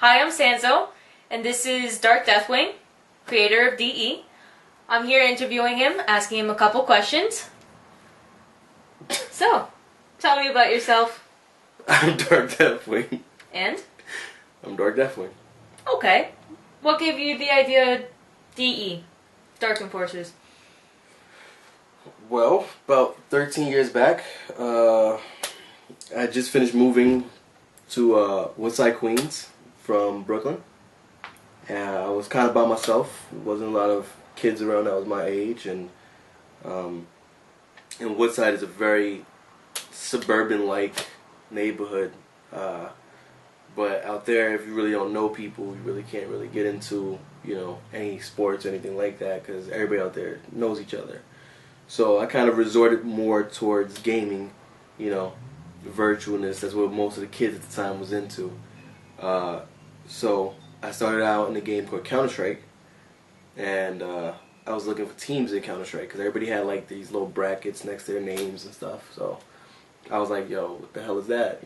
Hi, I'm Sanszo, and this is DarkDeathWing, creator of DE. I'm here interviewing him, asking him a couple questions. So, tell me about yourself. I'm DarkDeathWing. And? I'm DarkDeathWing. Okay. What gave you the idea DE, Dark Enforcers? Well, about 13 years back, I just finished moving to Woodside, Queens from Brooklyn. And I was kind of by myself. There wasn't a lot of kids around that was my age. And Woodside is a very suburban-like neighborhood. But out there, if you really don't know people, you really can't really get into, any sports or anything like that because everybody out there knows each other. So I kind of resorted more towards gaming, virtualness. That's what most of the kids at the time was into. So I started out in a game called Counter-Strike, and I was looking for teams in Counter-Strike because everybody had like these little brackets next to their names and stuff. So I was like, yo, what the hell is that,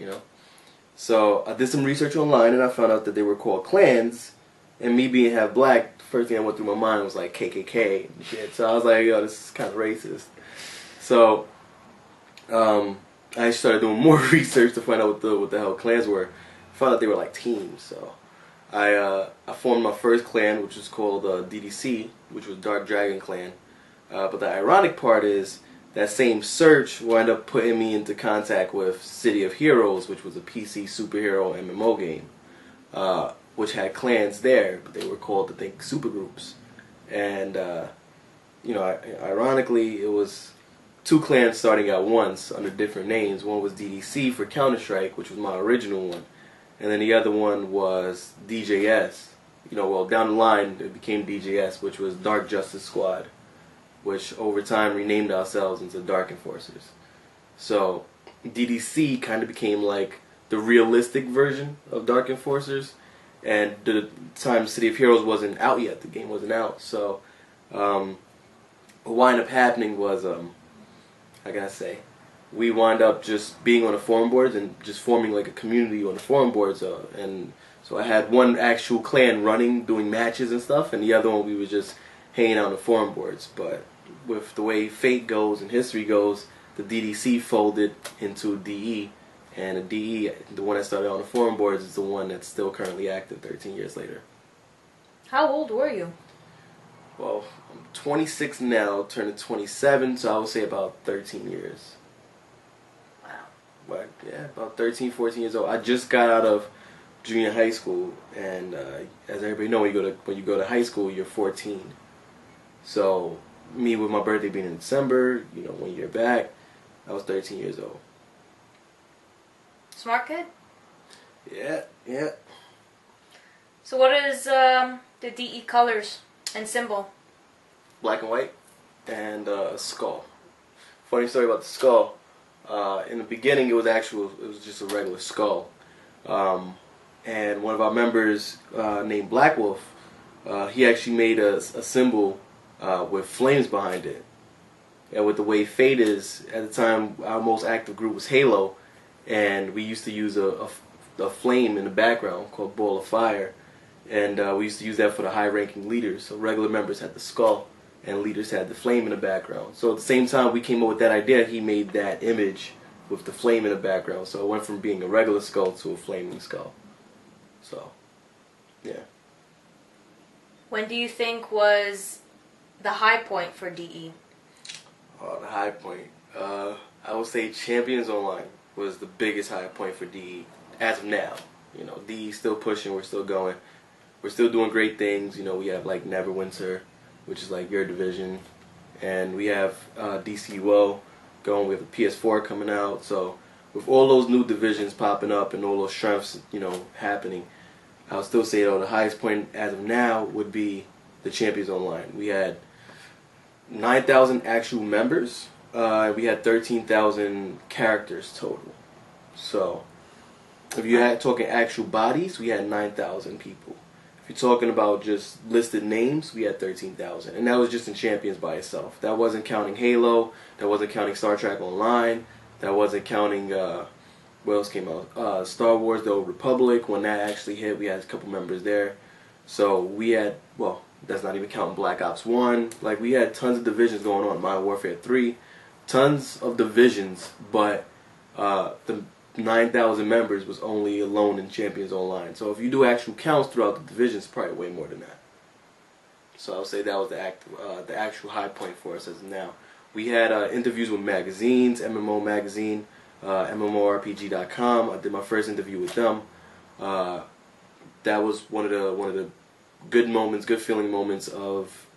So I did some research online and I found out that they were called clans. And me being half black, the first thing that went through my mind was like KKK and shit. So I was like, yo, this is kind of racist. So I started doing more research to find out what the hell clans were. I found out they were like teams. So I formed my first clan, which was called DDC, which was Dark Dragon Clan. But the ironic part is that same search wound up putting me into contact with City of Heroes, which was a PC superhero MMO game, which had clans there, but they were called, I think, supergroups. And, ironically, it was two clans starting at once under different names. One was DDC for Counter-Strike, which was my original one, and then the other one was DJS. Down the line, it became DJS, which was Dark Justice Squad, which over time renamed ourselves into Dark Enforcers. So DDC kind of became like the realistic version of Dark Enforcers, and at the time City of Heroes wasn't out yet, the game wasn't out. So what wound up happening was, how can I say, we wound up just being on the forum boards and just forming like a community on the forum boards, and so I had one actual clan running, doing matches and stuff, and the other one we were just hanging out on the forum boards. But with the way fate goes and history goes, the DDC folded into DE, and the DE, the one that started on the forum boards, is the one that's still currently active 13 years later. How old were you? Well, I'm 26 now, turning 27, so I would say about 13 years. Wow. But yeah, about 13, 14 years old. I just got out of junior high school, and as everybody knows, when you go to high school, you're 14. So me, with my birthday being in December, 1 year back, I was 13 years old. Smart kid? Yeah. So what is the DE colors and symbol? Black and white, and a skull. Funny story about the skull. In the beginning, it was just a regular skull. And one of our members, named Black Wolf, he actually made a symbol with flames behind it. And with the way fate is, at the time our most active group was Halo, and we used to use a flame in the background called Ball of Fire, and we used to use that for the high-ranking leaders. So regular members had the skull, and leaders had the flame in the background. So at the same time we came up with that idea, he made that image with the flame in the background. So it went from being a regular skull to a flaming skull. So, yeah. When do you think was the high point for DE? Oh, the high point. I would say Champions Online was the biggest high point for DE as of now. DE's still pushing, we're still going. We're still doing great things. We have like Neverwinter, which is like your division, and we have DCUO going. We have a PS4 coming out. So with all those new divisions popping up and all those strengths, happening, I would still say though the highest point as of now would be the Champions Online. We had 9,000 actual members. We had 13,000 characters total. So if you had talking actual bodies, we had 9,000 people. If you're talking about just listed names, we had 13,000. And that was just in Champions by itself. That wasn't counting Halo. That wasn't counting Star Trek Online. That wasn't counting what else came out? Star Wars: The Old Republic. When that actually hit, we had a couple members there. So we had, well, that's not even counting Black Ops 1. Like, we had tons of divisions going on. Modern Warfare 3, tons of divisions, but the 9,000 members was only alone in Champions Online. So if you do actual counts throughout the divisions, probably way more than that. So I would say that was the actual high point for us as of now. We had interviews with magazines, MMO Magazine, MMORPG.com. I did my first interview with them. That was one of the good moments, good feeling moments of,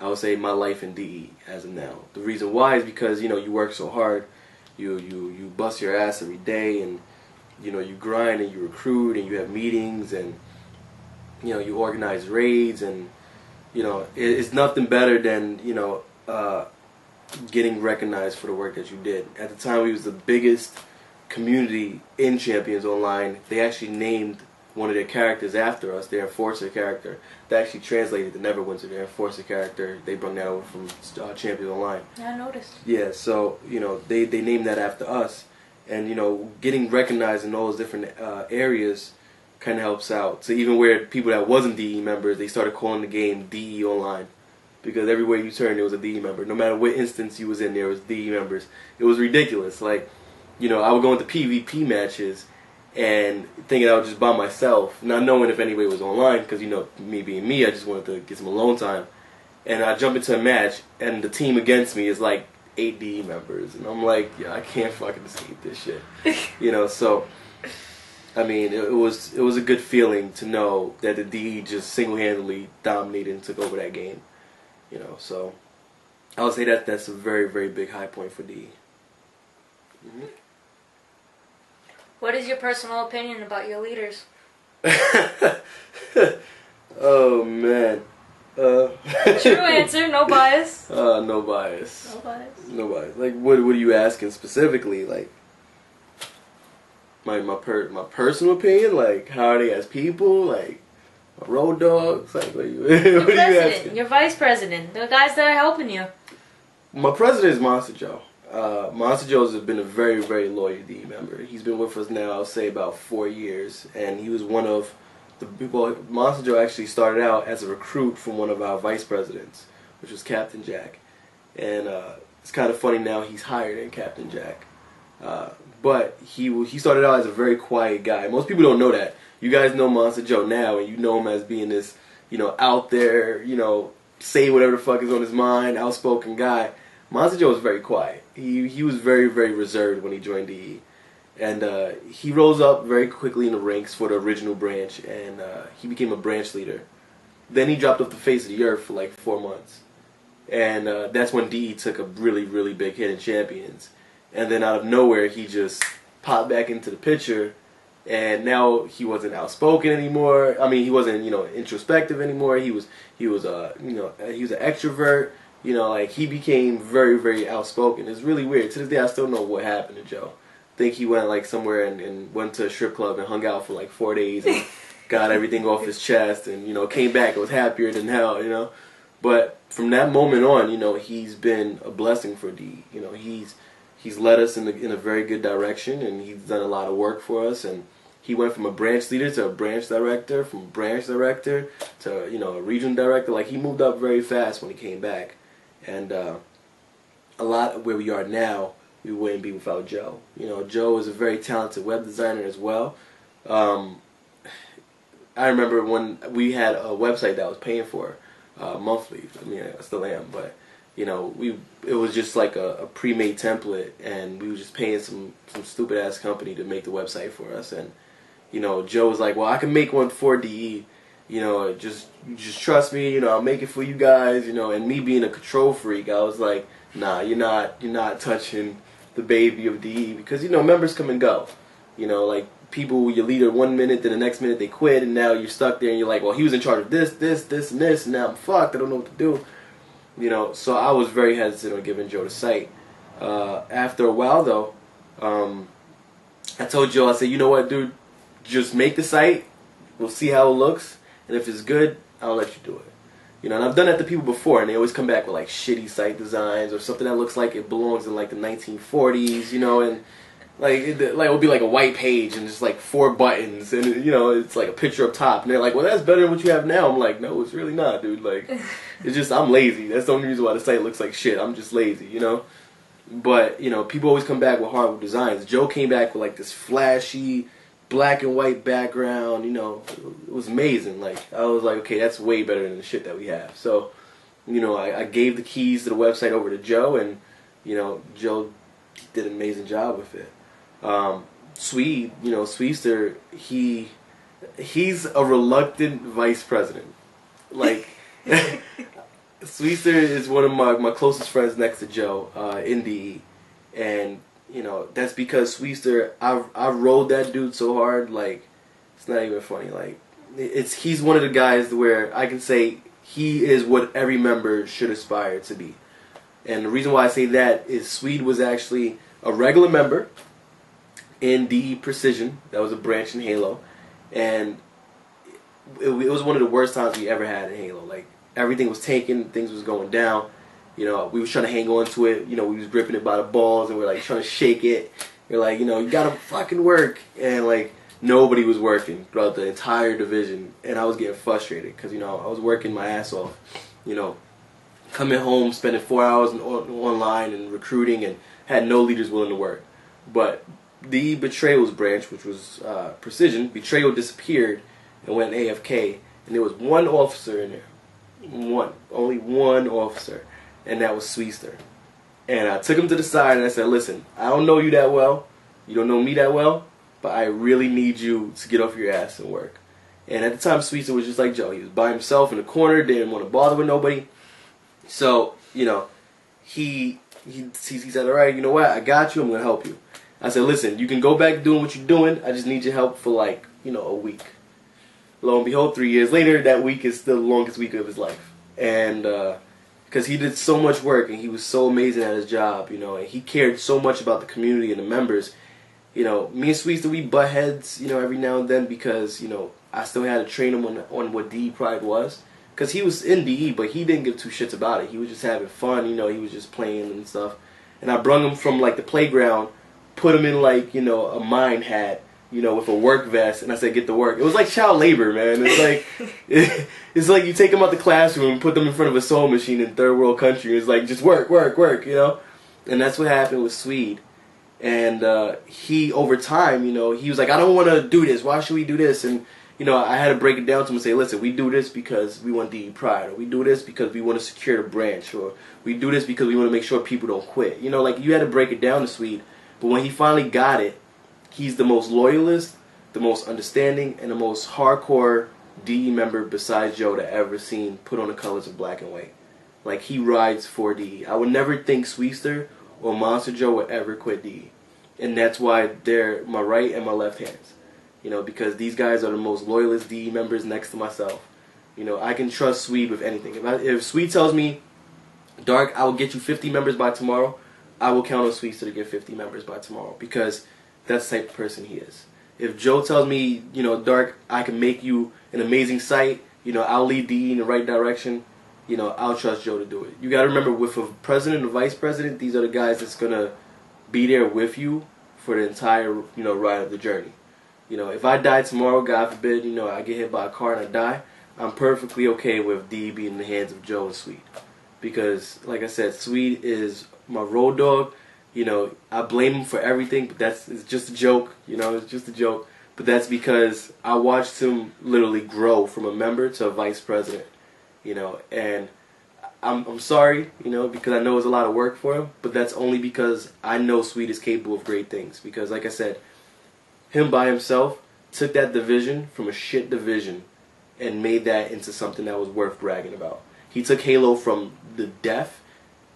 I would say, my life in DE as of now. The reason why is because, you know, you work so hard, you bust your ass every day, and you know, you grind and you recruit and you have meetings, and you know, you organize raids, and you know, it's nothing better than, you know, getting recognized for the work that you did. At the time, we was the biggest community in Champions Online. They actually named one of their characters after us, their Enforcer character. They actually translated the Neverwinter, their Enforcer character. They brought that over from Champions Online. Yeah, I noticed. Yeah, so, you know, they named that after us. And, you know, getting recognized in all those different areas kind of helps out. So even where people that wasn't DE members, they started calling the game DE Online. Because everywhere you turned, there was a DE member. No matter what instance you was in, there was DE members. It was ridiculous. Like, you know, I would go into PvP matches and thinking I was just by myself, not knowing if anybody was online, because, you know, me being me, I just wanted to get some alone time. And I jump into a match, and the team against me is like 8 DE members. And I'm like, yeah, I can't fucking escape this shit. You know, so, I mean, it was a good feeling to know that the DE just single-handedly dominated and took over that game. You know, so I would say that that's a very, very big high point for DE. Mm-hmm. What is your personal opinion about your leaders? Oh man. True answer, no bias. No bias. No bias. No bias. Like, what are you asking specifically? Like, my personal opinion? Like, how are they as people? Like, my road dogs? Like, what are you? Your what are you president, asking? your vice president, the guys that are helping you. My president is Monster Joe. Monster Joe's has been a very, very loyal DE member. He's been with us now, I'll say, about 4 years, and he was one of the people. Monster Joe actually started out as a recruit from one of our vice presidents, which was Captain Jack. And it's kind of funny now he's higher than Captain Jack. But he started out as a very quiet guy. Most people don't know that. You guys know Monster Joe now, and you know him as being this, you know, out there, you know, say whatever the fuck is on his mind, outspoken guy. Monster Joe was very quiet. He was very, very reserved when he joined DE. And he rose up very quickly in the ranks for the original branch, and he became a branch leader. Then he dropped off the face of the earth for like 4 months. And that's when DE took a really, really big hit in Champions. And then out of nowhere, he just popped back into the picture, and now he wasn't outspoken anymore. I mean, he wasn't, you know, introspective anymore. He was you know, he was an extrovert. You know, like, he became very, very outspoken. It's really weird. To this day, I still don't know what happened to Joe. I think he went, like, somewhere and went to a strip club and hung out for, like, 4 days and got everything off his chest and, you know, came back and was happier than hell, you know. But from that moment on, you know, he's been a blessing for DE. You know, he's led us in a very good direction, and he's done a lot of work for us. And he went from a branch leader to a branch director, from a branch director to, you know, a regional director. Like, he moved up very fast when he came back. And a lot of where we are now, we wouldn't be without Joe. You know, Joe is a very talented web designer as well. I remember when we had a website that I was paying for monthly. I mean, I still am, but you know, it was just like a pre-made template, and we were just paying some stupid ass company to make the website for us. And you know, Joe was like, "Well, I can make one for DE. You know, just trust me. You know, I'll make it for you guys. You know." And me being a control freak, I was like, "Nah, you're not touching the baby of DE," because you know, members come and go. You know, like, people, you lead 1 minute, then the next minute they quit, and now you're stuck there, and you're like, "Well, he was in charge of this, and this, and now I'm fucked. I don't know what to do." You know, so I was very hesitant on giving Joe the site. After a while, though, I told Joe, I said, "You know what, dude? Just make the site. We'll see how it looks. And if it's good, I'll let you do it." You know, and I've done that to people before, and they always come back with, like, shitty site designs or something that looks like it belongs in, like, the 1940s, you know, and Like it would be like a white page and just like 4 buttons and it's like a picture up top and they're like, well, that's better than what you have now. I'm like, no, it's really not, dude. Like, it's just I'm lazy. That's the only reason why the site looks like shit. I'm just lazy, But people always come back with horrible designs. Joe came back with like this flashy black and white background. It was amazing. Like I was like, okay, that's way better than the shit that we have. So, I gave the keys to the website over to Joe and Joe did an amazing job with it. Sweester, he's a reluctant vice president. Like, Sweester is one of my closest friends next to Joe in DE, and that's because Sweester, I rode that dude so hard, like it's not even funny. Like he's one of the guys where I can say he is what every member should aspire to be, and the reason why I say that is Swede was actually a regular member in DE Precision. That was a branch in Halo, and it was one of the worst times we ever had in Halo. Like everything was taken, things was going down. We was trying to hang on to it. We was gripping it by the balls, and we were like trying to shake it. We're like, you gotta fucking work, and like nobody was working throughout the entire division, and I was getting frustrated because I was working my ass off. Coming home, spending 4 hours online and recruiting, and had no leaders willing to work. But the Betrayals branch, which was Precision, Betrayal disappeared and went AFK, and there was one officer in there. Only one officer, and that was Sweester. And I took him to the side and I said, listen, I don't know you that well, you don't know me that well, but I really need you to get off your ass and work. And at the time, Sweester was just like Joe. He was by himself in the corner, didn't want to bother with nobody. So, he said, all right, you know what, I got you, I'm going to help you. I said, listen, you can go back doing what you're doing, I just need your help for like, a week. Lo and behold, 3 years later, that week is still the longest week of his life. And, because he did so much work, and he was so amazing at his job, and he cared so much about the community and the members. Me and Sweester, we butt heads, every now and then because, I still had to train him on what DE Pride was. Because he was in DE, but he didn't give 2 shits about it. He was just having fun, he was just playing and stuff. And I brung him from, like, the playground, put him in, like, a mine hat, with a work vest, and I said, get to work. It was like child labor, man. It's like, it's like you take them out the classroom and put them in front of a sewing machine in third world country. It's like, just work, And that's what happened with Swede. And he, over time, he was like, I don't want to do this. Why should we do this? And, I had to break it down to him and say, listen, we do this because we want DE Pride, or we do this because we want to secure the branch, or we do this because we want to make sure people don't quit. Like, you had to break it down to Swede. But when he finally got it, he's the most loyalist, the most understanding, and the most hardcore DE member besides Joe that I ever seen put on the colors of black and white. Like, he rides for DE. I would never think Sweester or Monster Joe would ever quit DE. And that's why they're my right and my left hands. Because these guys are the most loyalist DE members next to myself. I can trust Swede with anything. If Swede tells me, Dark, I will get you 50 members by tomorrow, I will count on Sweester to get 50 members by tomorrow. Because that's the type of person he is. If Joe tells me, Dark, I can make you an amazing site, I'll lead DE in the right direction, I'll trust Joe to do it. You got to remember, with a president and vice president, these are the guys that's going to be there with you for the entire, ride of the journey. If I die tomorrow, God forbid, I get hit by a car and I die, I'm perfectly okay with DE being in the hands of Joe and Swede. Because, like I said, Swede is my road dog. I blame him for everything, but it's just a joke. It's just a joke. But that's because I watched him literally grow from a member to a vice president. And I'm sorry, because I know it's a lot of work for him, but that's only because I know Swede is capable of great things. Because, like I said, him by himself took that division from a shit division and made that into something that was worth bragging about. He took Halo from the death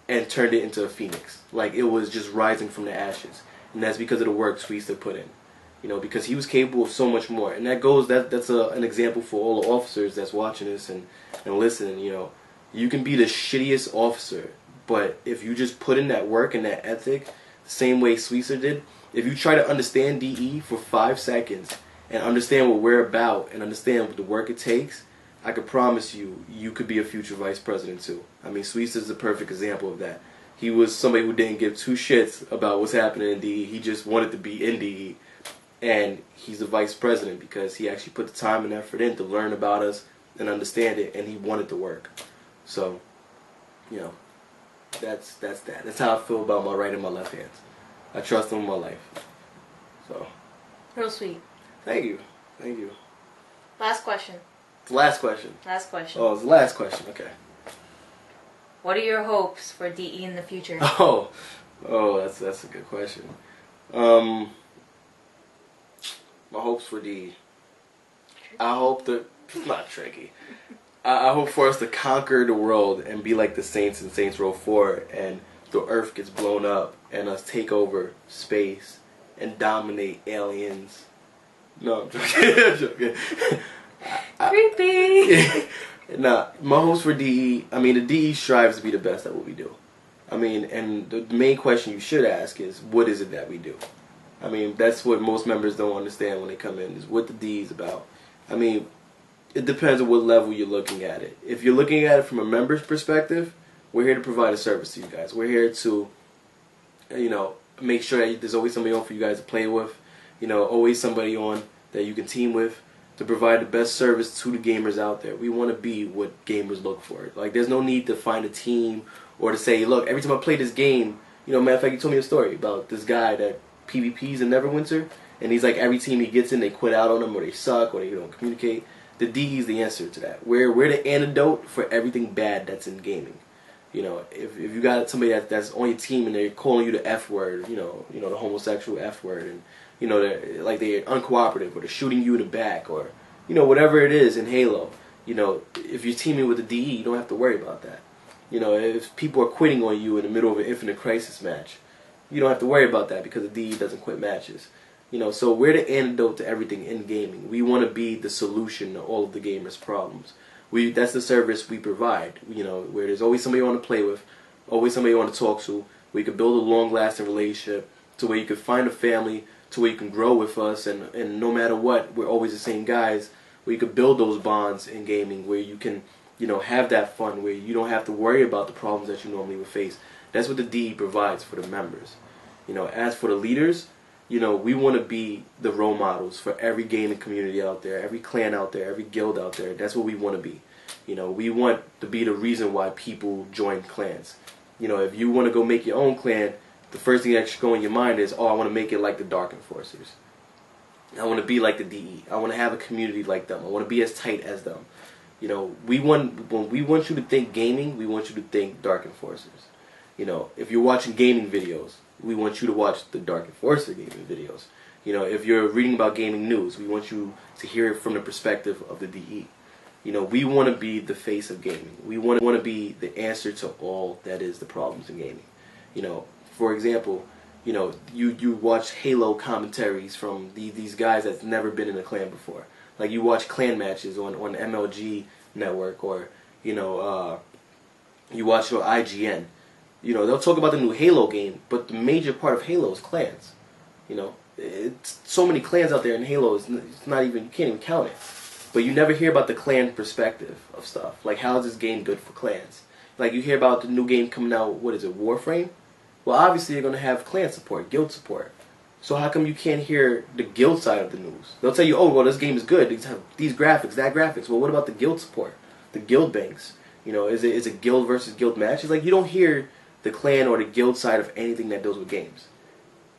and turned it into a phoenix. Like, it was just rising from the ashes. And that's because of the work Sweester put in. Because he was capable of so much more. And that's an example for all the officers that's watching this and listening. You can be the shittiest officer, but if you just put in that work and that ethic, the same way Sweester did, if you try to understand DE for 5 seconds and understand what we're about and understand what the work it takes, I could promise you, you could be a future vice president too. I mean, Sweester's the perfect example of that. He was somebody who didn't give two shits about what's happening in DE. He just wanted to be in DE. And he's the vice president because he actually put the time and effort in to learn about us and understand it, and he wanted to work. So, you know, that's that. That's how I feel about my right and my left hands. I trust them with my life. So. Real sweet. Thank you. Thank you. Last question. The last question. Last question. Oh, it's the last question. Okay. What are your hopes for DE in the future? Oh, that's a good question. My hopes for DE. I hope that it's not tricky. I hope for us to conquer the world and be like the Saints in Saints Row 4, and the Earth gets blown up, and us take over space and dominate aliens. No, I'm joking. I'm joking. Creepy. Nah, my hopes for DE, I mean, the DE strives to be the best at what we do. I mean, and the main question you should ask is, what is it that we do? I mean, that's what most members don't understand when they come in, is what the DE is about. I mean, it depends on what level you're looking at it. If you're looking at it from a member's perspective, we're here to provide a service to you guys. We're here to, you know, make sure that there's always somebody on for you guys to play with. You know, always somebody on that you can team with, to provide the best service to the gamers out there. We want to be what gamers look for. Like, there's no need to find a team or to say, look, every time I play this game, you know, matter of fact, you told me a story about this guy that PvPs in Neverwinter, and he's like, every team he gets in, they quit out on him, or they suck, or they don't communicate. The DE is the answer to that. We're the antidote for everything bad that's in gaming. You know, if you got somebody that's on your team and they're calling you the F word, you know, the homosexual F word, and you know, they're uncooperative, or they're shooting you in the back, or, you know, whatever it is in Halo. You know, if you're teaming with the DE, you don't have to worry about that. You know, if people are quitting on you in the middle of an Infinite Crisis match, you don't have to worry about that because the DE doesn't quit matches. You know, so we're the antidote to everything in gaming. We want to be the solution to all of the gamers' problems. That's the service we provide. You know, where there's always somebody you want to play with, always somebody you want to talk to, where you can build a long-lasting relationship, to where you can find a family, to where you can grow with us, and no matter what, we're always the same guys, where you can build those bonds in gaming, where you can, you know, have that fun, where you don't have to worry about the problems that you normally would face. That's what the DE provides for the members. You know, as for the leaders, you know, we want to be the role models for every gaming community out there, every clan out there, every guild out there. That's what we want to be. You know, we want to be the reason why people join clans. You know, if you want to go make your own clan, the first thing that should go in your mind is, oh, I want to make it like the Dark Enforcers. I want to be like the DE. I want to have a community like them. I want to be as tight as them. You know, when we want you to think gaming, we want you to think Dark Enforcers. You know, if you're watching gaming videos, we want you to watch the Dark Enforcer gaming videos. You know, if you're reading about gaming news, we want you to hear it from the perspective of the DE. You know, we want to be the face of gaming. We want to be the answer to all that is the problems in gaming. You know, for example, you know, you watch Halo commentaries from these guys that's never been in a clan before. Like, you watch clan matches on MLG network, or, you know, you watch your IGN. You know, they'll talk about the new Halo game, but the major part of Halo is clans. You know, it's so many clans out there in Halo, it's not even, you can't even count it. But you never hear about the clan perspective of stuff. Like, how is this game good for clans? Like, you hear about the new game coming out, what is it, Warframe? Well, obviously you're going to have clan support, guild support. So how come you can't hear the guild side of the news? They'll tell you, oh, well, this game is good. These have these graphics, that graphics. Well, what about the guild support? The guild banks? You know, is it guild versus guild match? It's like, you don't hear the clan or the guild side of anything that deals with games.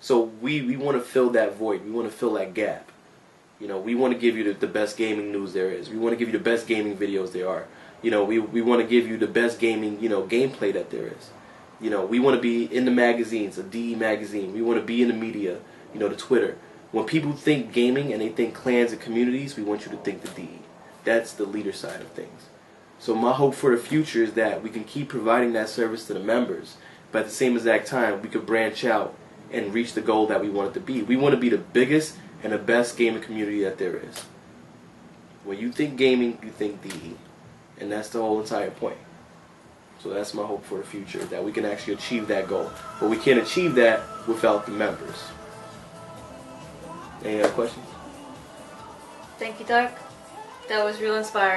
So we want to fill that void. We want to fill that gap. You know, we want to give you the best gaming news there is. We want to give you the best gaming videos there are. You know, we want to give you the best gaming, you know, gameplay that there is. You know, we want to be in the magazines, a DE magazine. We want to be in the media, you know, the Twitter. When people think gaming and they think clans and communities, we want you to think the DE. That's the leader side of things. So my hope for the future is that we can keep providing that service to the members, but at the same exact time, we could branch out and reach the goal that we want it to be. We want to be the biggest and the best gaming community that there is. When you think gaming, you think DE. And that's the whole entire point. So that's my hope for the future, that we can actually achieve that goal. But we can't achieve that without the members. Any other questions? Thank you, Dark. That was real inspiring.